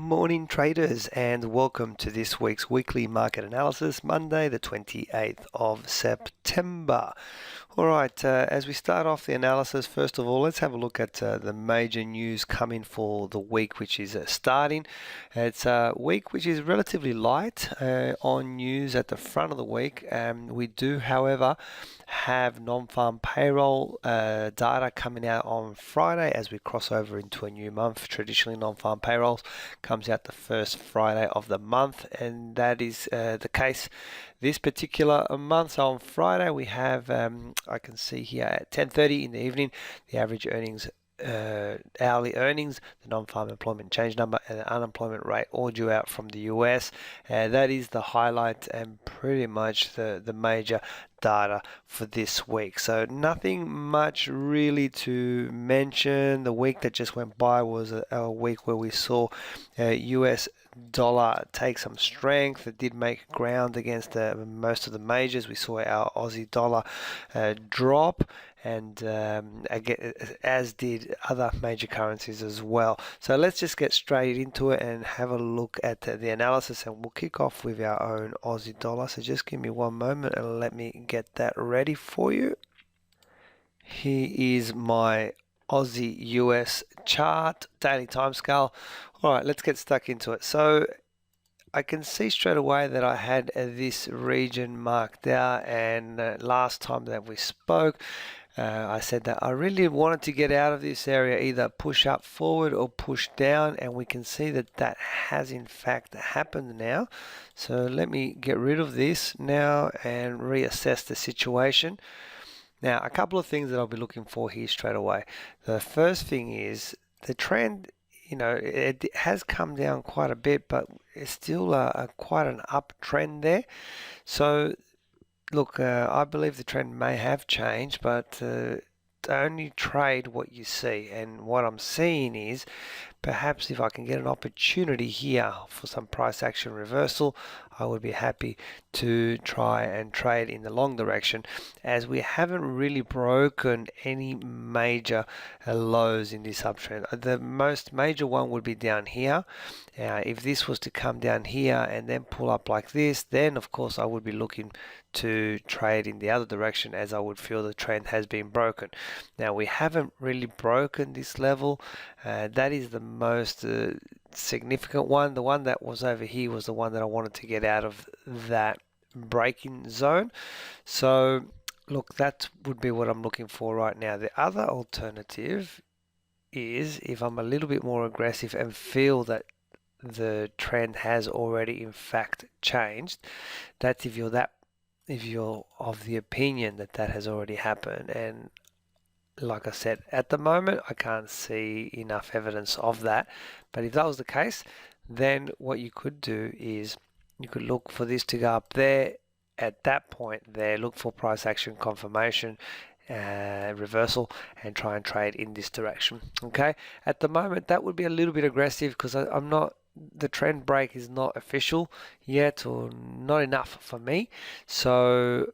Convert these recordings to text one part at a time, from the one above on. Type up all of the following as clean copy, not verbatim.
morning traders, and welcome to this week's weekly market analysis, Monday the 28th of September. Alright, as we start off the analysis, first of all, let's have a look at the major news coming for the week which is starting. It's a week which is relatively light on news at the front of the week. We do, however, have non-farm payroll data coming out on Friday as we cross over into a new month. Traditionally, non-farm payrolls comes out the first Friday of the month, and that is the case this particular month. So on Friday we have, I can see here at 10:30 in the evening, the average earnings, hourly earnings, the non-farm employment change number, and the unemployment rate all due out from the US. That is the highlight and pretty much the major data for this week. So nothing much really to mention. The week that just went by was a week where we saw US dollar take some strength. It did make ground against most of the majors. We saw our Aussie dollar drop, and again, as did other major currencies as well. So let's just get straight into it and have a look at the analysis, and we'll kick off with our own Aussie dollar. So just give me one moment and let me get that ready for you. Here is my Aussie US chart, daily timescale. All right, let's get stuck into it. So I can see straight away that I had this region marked out, and last time that we spoke, I said that I really wanted to get out of this area, either push up forward or push down, and we can see that that has in fact happened now. So let me get rid of this now and reassess the situation. Now, a couple of things that I'll be looking for here straight away. The first thing is the trend. You know, it has come down quite a bit, but it's still quite an uptrend there. So look, I believe the trend may have changed, but only trade what you see. And what I'm seeing is perhaps if I can get an opportunity here for some price action reversal, I would be happy to try and trade in the long direction, as we haven't really broken any major lows in this uptrend. The most major one would be down here. If this was to come down here and then pull up like this, then of course I would be looking to trade in the other direction, as I would feel the trend has been broken. Now, we haven't really broken this level. That is the most significant one. The one that was over here was the one that I wanted to get out of that breaking zone. So look, that would be what I'm looking for right now. The other alternative is if I'm a little bit more aggressive and feel that the trend has already in fact changed. That's if you're of the opinion that that has already happened. And like I said, at the moment I can't see enough evidence of that. But if that was the case, then what you could do is you could look for this to go up there. At that point there, look for price action confirmation, reversal, and try and trade in this direction. Okay, at the moment that would be a little bit aggressive, because I'm not, the trend break is not official yet, or not enough for me. So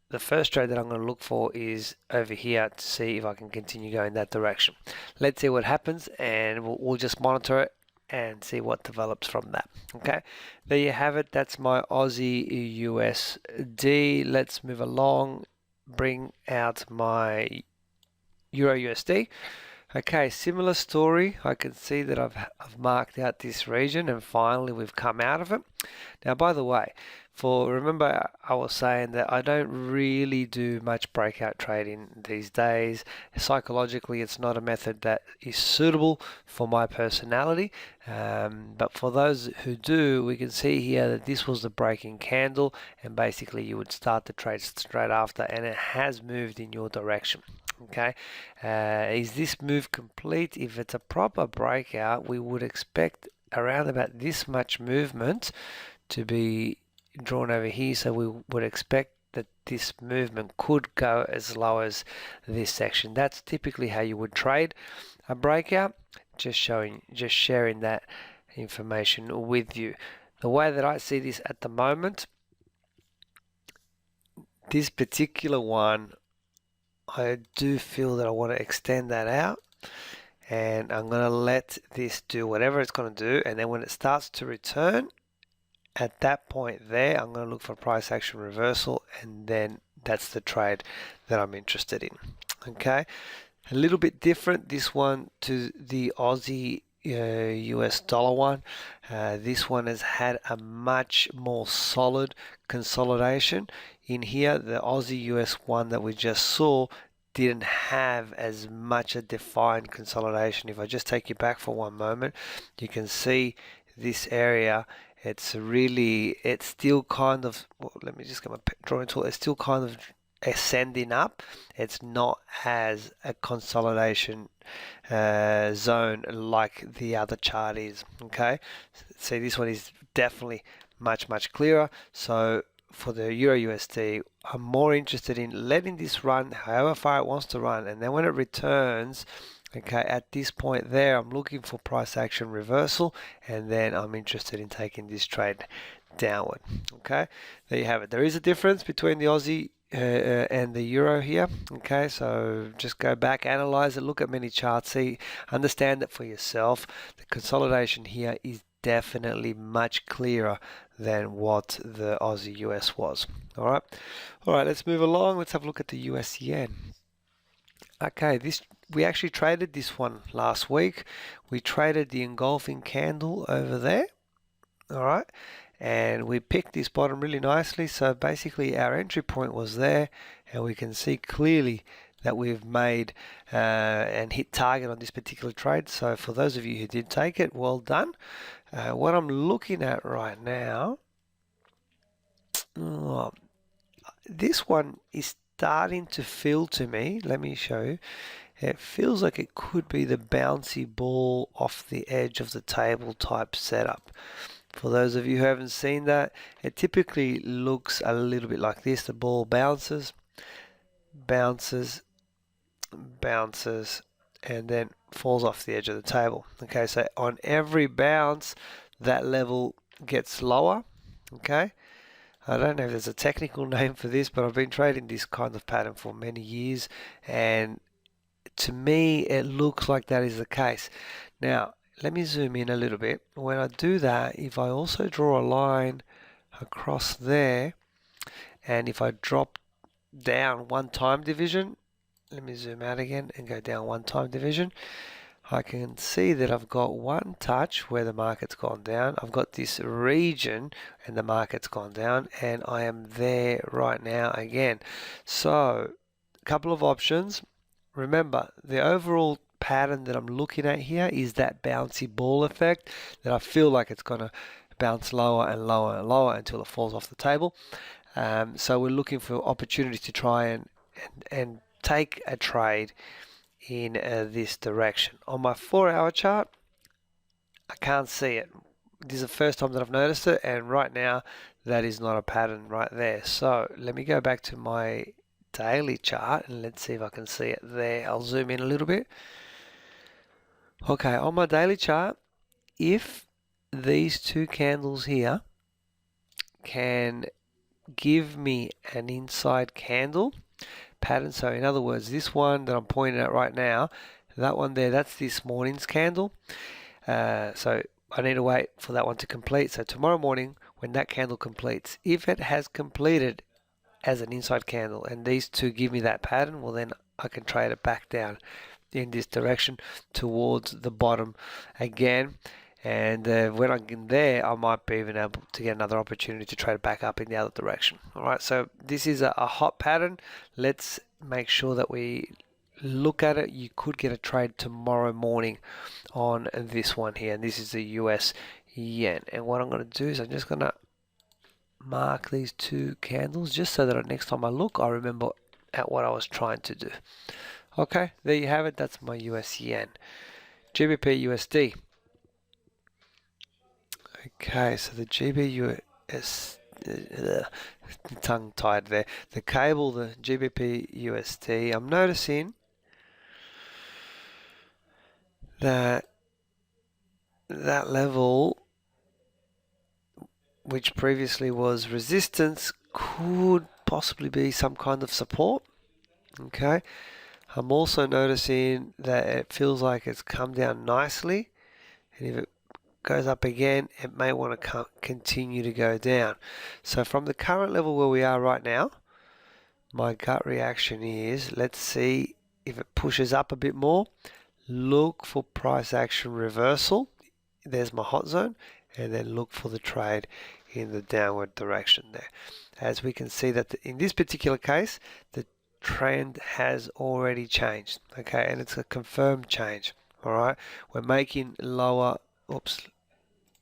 the first trade that I'm going to look for is over here to see if I can continue going that direction. Let's see what happens, and we'll just monitor it and see what develops from that. Okay, there you have it. That's my Aussie USD. Let's move along, bring out my Euro USD. Okay, similar story. I can see that I've marked out this region, and finally we've come out of it. Now, by the way, remember I was saying that I don't really do much breakout trading these days. Psychologically, it's not a method that is suitable for my personality. But for those who do, we can see here that this was the breaking candle, and basically you would start the trade straight after, and it has moved in your direction. Okay, is this move complete? If it's a proper breakout, we would expect around about this much movement to be drawn over here. So we would expect that this movement could go as low as this section. That's typically how you would trade a breakout. Just sharing that information with you. The way that I see this at the moment, this particular one, I do feel that I want to extend that out, and I'm going to let this do whatever it's going to do, and then when it starts to return, at that point there, I'm going to look for price action reversal, and then that's the trade that I'm interested in. Okay, a little bit different this one to the Aussie US dollar one. This one has had a much more solid consolidation. In here, the Aussie US one that we just saw didn't have as much a defined consolidation. If I just take you back for one moment, you can see this area. It's still kind of, well, let me just get my drawing tool. It's still kind of ascending up. It's not as a consolidation zone like the other chart is. Okay, see, this one is definitely much clearer. So for the Euro USD, I'm more interested in letting this run however far it wants to run, and then when it returns, okay, at this point there, I'm looking for price action reversal, and then I'm interested in taking this trade downward. Okay, there you have it. There is a difference between the Aussie and the euro here. Okay, so just go back, analyze it, look at many charts, see, understand it for yourself. The consolidation here is definitely much clearer than what the Aussie US was. All right, let's move along. Let's have a look at the US yen. Okay, we actually traded this one last week. We traded the engulfing candle over there. All right, and we picked this bottom really nicely. So basically our entry point was there, and we can see clearly that we've made and hit target on this particular trade. So for those of you who did take it, well done. What I'm looking at right now, this one is starting to feel to me, let me show you, it feels like it could be the bouncy ball off the edge of the table type setup. For those of you who haven't seen that, it typically looks a little bit like this. The ball bounces, bounces, bounces, and then falls off the edge of the table. Okay, so on every bounce, that level gets lower. Okay, I don't know if there's a technical name for this, but I've been trading this kind of pattern for many years, and to me, it looks like that is the case. Now, let me zoom in a little bit. When I do that, if I also draw a line across there, and if I drop down one time division, let me zoom out again and go down one time division, I can see that I've got one touch where the market's gone down. I've got this region and the market's gone down, and I am there right now again. So, a couple of options. Remember, the overall pattern that I'm looking at here is that bouncy ball effect, that I feel like it's going to bounce lower and lower and lower until it falls off the table. So we're looking for opportunities to try and take a trade in this direction. On my 4-hour chart, I can't see it. This is the first time that I've noticed it, and right now that is not a pattern right there. So let me go back to my daily chart and let's see if I can see it there. I'll zoom in a little bit. Okay, on my daily chart, if these two candles here can give me an inside candle pattern, so in other words, this one that I'm pointing at right now, that one there, that's this morning's candle. So I need to wait for that one to complete. So tomorrow morning, when that candle completes, if it has completed as an inside candle and these two give me that pattern, well then I can trade it back down in this direction towards the bottom again. And when I get there, I might be even able to get another opportunity to trade it back up in the other direction. All right, so this is a hot pattern. Let's make sure that we look at it. You could get a trade tomorrow morning on this one here, and this is the US yen. And what I'm going to do is I'm just going to mark these two candles just so that next time I look, I remember at what I was trying to do. Okay, there you have it. That's my US yen. GBP USD. Okay, so the GB US, tongue tied there. The cable, the GBP USD. I'm noticing that that level, which previously was resistance, could possibly be some kind of support. Okay, I'm also noticing that it feels like it's come down nicely, and if it goes up again, it may want to continue to go down. So from the current level where we are right now, my gut reaction is, let's see if it pushes up a bit more. Look for price action reversal. There's my hot zone, and then look for the trade in the downward direction there. As we can see that in this particular case, the trend has already changed, okay, and it's a confirmed change. All right, we're making lower, oops,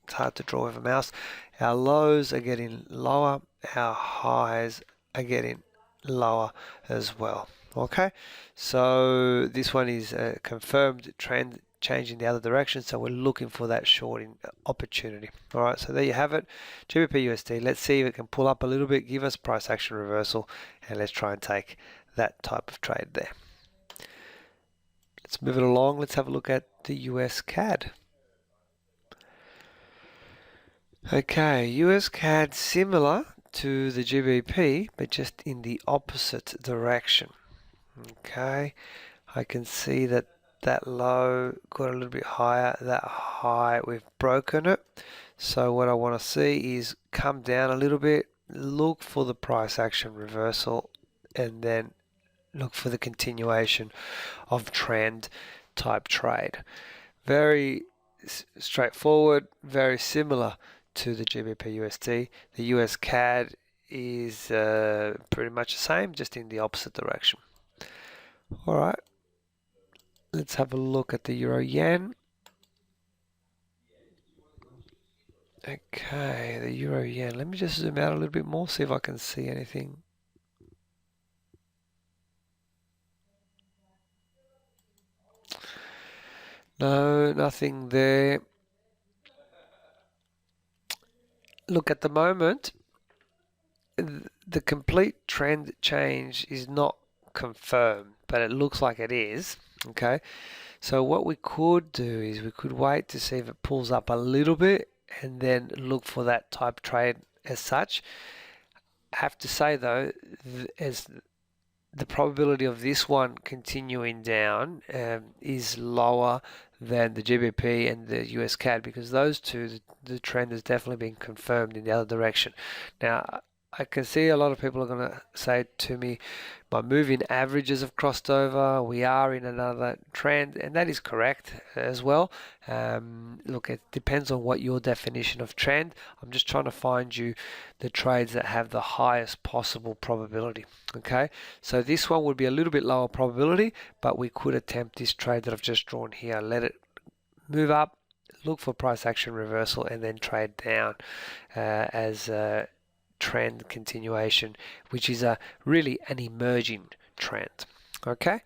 it's hard to draw with a mouse. Our lows are getting lower, our highs are getting lower as well. Okay, so this one is a confirmed trend changing the other direction, so we're looking for that shorting opportunity. All right, so there you have it, GBP USD. Let's see if it can pull up a little bit, give us price action reversal, and let's try and take that type of trade there. Let's move it along. Let's have a look at the US CAD. Okay, US CAD similar to the GBP, but just in the opposite direction. Okay, I can see that that low got a little bit higher, that high, we've broken it. So what I want to see is come down a little bit, look for the price action reversal, and then look for the continuation of trend type trade. Very straightforward, very similar to the GBP USD. The US CAD is pretty much the same, just in the opposite direction. All right, let's have a look at the Euro Yen. Okay, the Euro Yen. Let me just zoom out a little bit more, see if I can see anything. No, nothing there. Look, at the moment, the complete trend change is not confirmed, but it looks like it is. Okay, so what we could do is we could wait to see if it pulls up a little bit and then look for that type trade as such. I have to say though, as the probability of this one continuing down is lower than the GBP and the US CAD, because those two, the trend has definitely been confirmed in the other direction. Now, I can see a lot of people are going to say to me, my moving averages have crossed over, we are in another trend, and that is correct as well. Look, it depends on what your definition of trend. I'm just trying to find you the trades that have the highest possible probability. Okay, so this one would be a little bit lower probability, but we could attempt this trade that I've just drawn here. Let it move up, look for price action reversal, and then trade down as a trend continuation, which is really an emerging trend. Okay,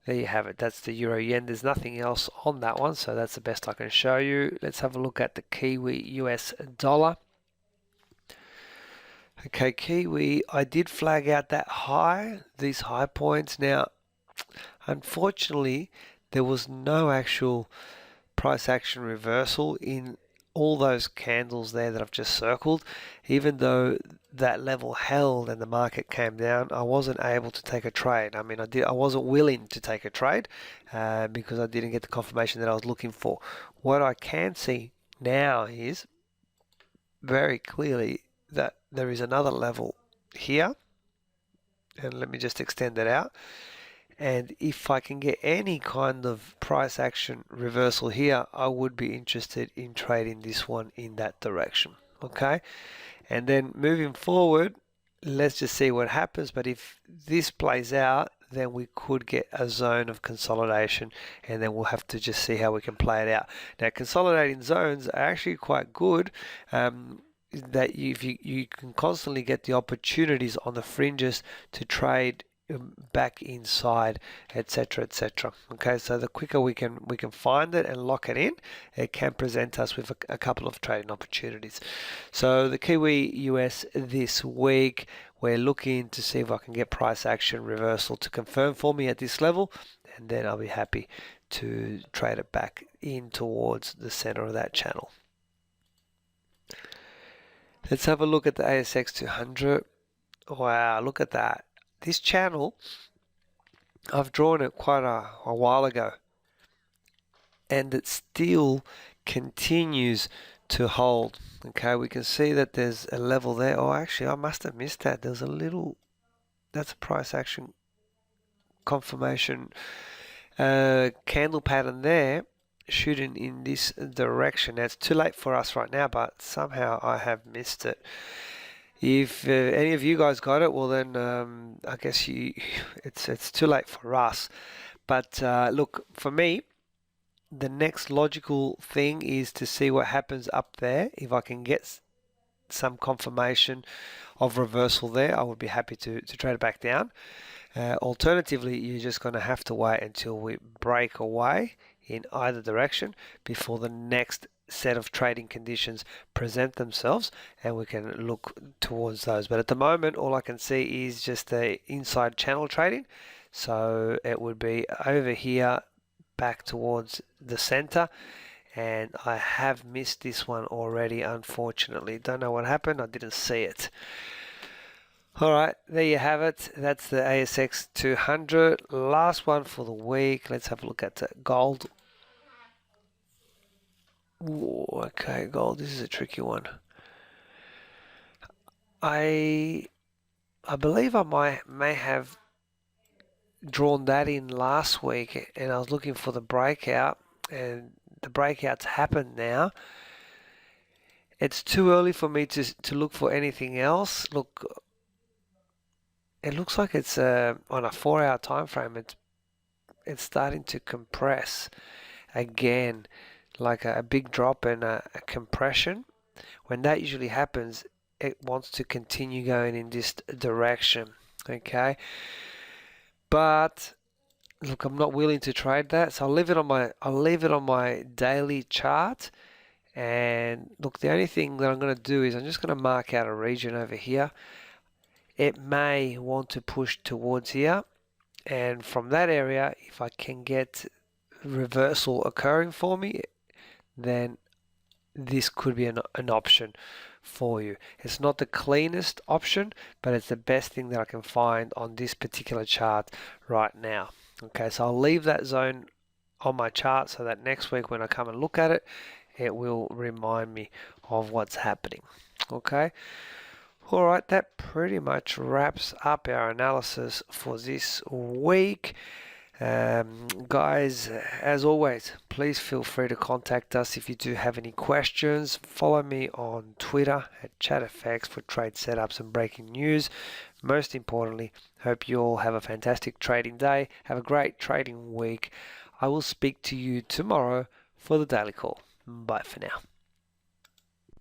there you have it. That's the Euro Yen. There's nothing else on that one, so that's the best I can show you. Let's have a look at the Kiwi US dollar. Okay, Kiwi, I did flag out that high, these high points. Now, unfortunately, there was no actual price action reversal in all those candles there that I've just circled. Even though that level held and the market came down, I wasn't able to take a trade. I mean, I wasn't willing to take a trade because I didn't get the confirmation that I was looking for. What I can see now is very clearly that there is another level here, and let me just extend that out. And if I can get any kind of price action reversal here, I would be interested in trading this one in that direction. Okay, and then moving forward, let's just see what happens. But if this plays out, then we could get a zone of consolidation, and then we'll have to just see how we can play it out. Now, consolidating zones are actually quite good. That you can constantly get the opportunities on the fringes to trade back inside, etc., etc. Okay, so the quicker we can find it and lock it in, it can present us with a couple of trading opportunities. So the Kiwi US this week, we're looking to see if I can get price action reversal to confirm for me at this level, and then I'll be happy to trade it back in towards the center of that channel. Let's have a look at the ASX 200. Wow, look at that. This channel I've drawn it quite a while ago, and it still continues to hold. Okay, we can see that there's a level there. Oh, actually, I must have missed that. There's a little, that's a price action confirmation candle pattern there, shooting in this direction. Now, it's too late for us right now, but somehow I have missed it. If any of you guys got it, well then I guess it's too late for us. But look, for me, the next logical thing is to see what happens up there. If I can get some confirmation of reversal there, I would be happy to trade it back down. Alternatively, you're just going to have to wait until we break away in either direction before the next set of trading conditions present themselves, and we can look towards those. But at the moment, all I can see is just the inside channel trading. So it would be over here back towards the center, and I have missed this one already, unfortunately. Don't know what happened. I didn't see it. All right, there you have it. That's the ASX 200. Last one for the week. Let's have a look at gold. Ooh, okay, gold. This is a tricky one. I believe I may have drawn that in last week, and I was looking for the breakout, and the breakout's happened now. It's too early for me to look for anything else. Look, it looks like it's on a 4-hour time frame. It's starting to compress again, like a big drop and a compression. When that usually happens, it wants to continue going in this direction. Okay, but look, I'm not willing to trade that, so I'll leave it on my daily chart. And look, the only thing that I'm going to do is I'm just going to mark out a region over here. It may want to push towards here, and from that area, if I can get reversal occurring for me, then this could be an option for you. It's not the cleanest option, but it's the best thing that I can find on this particular chart right now. Okay, so I'll leave that zone on my chart so that next week when I come and look at it, it will remind me of what's happening. Okay. All right, that pretty much wraps up our analysis for this week. Guys, as always, please feel free to contact us if you do have any questions. Follow me on Twitter at ChatFX for trade setups and breaking news. Most importantly, hope you all have a fantastic trading day. Have a great trading week. I will speak to you tomorrow for the daily call. Bye for now.